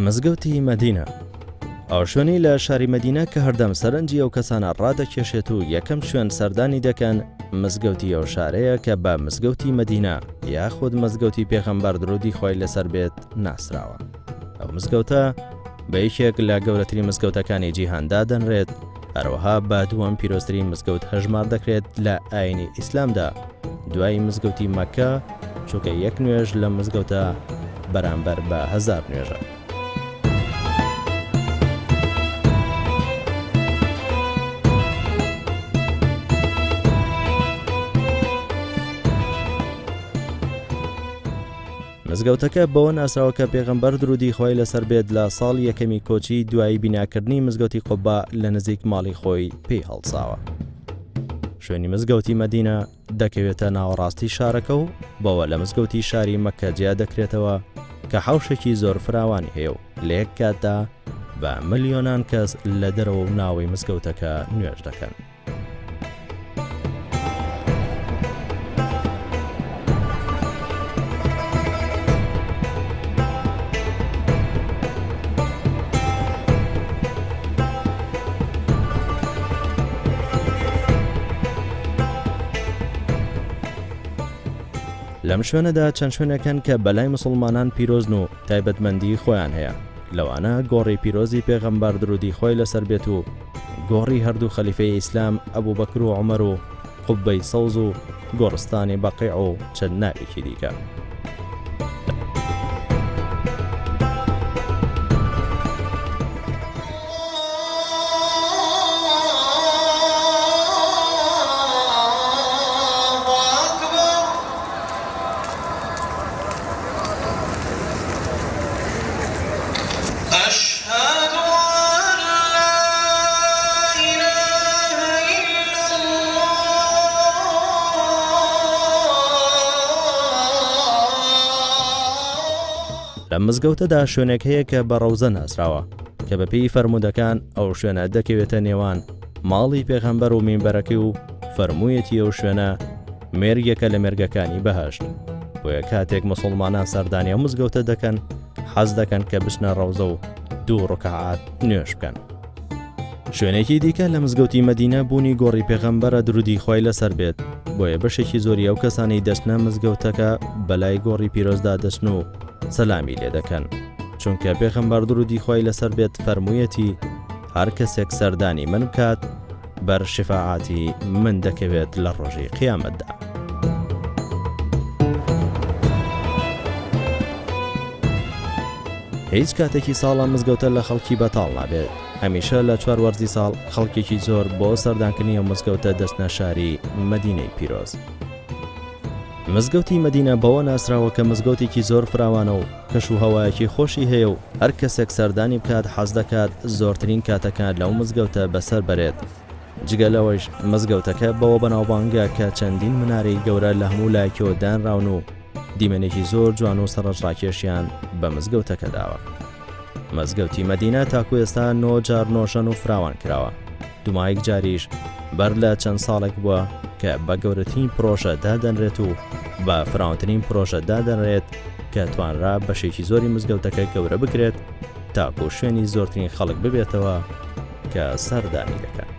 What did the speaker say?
مزگەوتی مەدینە ئەو شوێنەی لە شاری مەدینە کە هەردەم سەرنجی ئەو کەسانە ڕادەکێشێت و یەکەم شوێن سەردانی دەکەن مزگەوتی ئەو شارەیە کە بە مزگەوتی مەدینە یاخود مزگەوتی پێغەمبەر درودی خۆی لەسەر بێت ناسراوە. ئەو مزگەوتە بە یەکێک لە گەورەترین مزگەوتەکانی جیهاندا دەنرێت، هەروەها بە دووەم پیرۆزترین مزگەوت هەژمار دەکرێت لە ئاینی ئیسلامدا دوای مزگەوتی مەککە، چونکە یەک نوێژ لە مزگەوتە بەرامبەر بە 1000 نوێژە. مزگەوتەکە بەوە ناسراوە کە پێغەمبەر درودی خۆی لەسەر بێت لە ساڵ یەکەمی کۆچی دوایی بیناکردنی مزگەوتی قوبا لە نزیک ماڵی خۆی پێی هەڵساوە. شوێنی مزگەوتی مەدینە دەکەوێتە ناوەڕاستی شارەکە و بەوە لە مزگەوتی شاری مەککە جیا دەکرێتەوە کە حەوشێکی زۆر فراوانی هەیە و لە یەک کاتدا بە ملیۆنان کەس لە دەرەوە و ناوەی مزگەوتەکە نوێژ دەکەن. لەم شوێنەدا چەند شوێنەکەن کە بەلای مسلمانان پیرۆزن و تایبەتمەندی خۆیان هەیە. لەوانە گۆڕی پیرۆزی پێغەمبەر درودی خۆی لەسەر بێت و گۆڕی هەردوو خەلیفەی ئیسلام ئەبوبەکر و عومەر و قوبەی سەوز و گۆڕستانی بەقیع و چەند ناوێکی دیکە. لە مزگەوتەدا شوێنێک هەیە کە بە ڕەوزە ناسراوە کە بەپێی فەرمودەکان ئەو شوێنە دەکەوێتە نێوان ماڵی پێغەمبەر و مینبەرەکەی و فەرموویەتی ئەو شوێنە مێرگێکە لە مێرگەکانی بەهەشت. بۆیە کاتێک مسلمانان سەردانی ئەو مزگەوتە دەکەن حەز دەکەن کە بچنە ڕەوزە و 2 ڕکعات نوێژ بکەن. شوێنێکی دیکە لە مزگەوتی مەدینە بوونی گۆڕی پێغەمبەرە درودی خۆی لەسەر بێت، بۆیە بەشێکی زۆری ئەو کەسانی دەچنە مزگەوتەکە بەلای گۆڕی پیرۆزدا دەچن و سەلامی لێ دەکەن، چونکە پێغەمبەر درودی خۆی لەسەر بێت فەرموویەتی هەر کەسێک سەردانی من بکات بەر شفاعاتی من دەکەوێت لە ڕۆژی قیامەتدا. هیچ کاتێکی ساڵە مزگەوتە لە خەڵکی بەتاڵ نابێت. هەمیشە لە 4 وەرزی ساڵ خەڵکێکی زۆر بۆ سەردانکردنی ئەو مزگەوتە دەچنە شاری مەدینەی پیرۆز. مزگەوتی مەدینە بەوە ناسراوە کە مزگەوتێکی زۆر فراوانە و کەش و هەوایەکی خۆشی هەیە و هەر کەسێک سەردانی بکات حەز دەکات زۆرترین کاتەکان لەو مزگەوتە بەسەر بەرێت. جگە لەوەش مزگەوتەکە بەوە بەناوبانگە کە چەندین منارەی گەورە لە هەموو لایەکەوە دانراون و دیمەنێکی زۆر جوان و سەرنجڕاکێشیان بە مزگەوتەکە داوە. مزگەوتی مەدینە تاکو ئێستا 9 جار نۆشەن و فراوان کراوە. دومایەک جاریش بەر لە چەند ساڵێک بووە کە بە گەورەترین پرۆژە دادەنرێت و بە فراوانترین پرۆژە دادەنرێت کە توانرا بەشێکی زۆری مزگەوتەکە گەورە بکرێت تاکو شوێنی زۆرترین خەڵک ببێتەوە کە سەردانی دەکەن.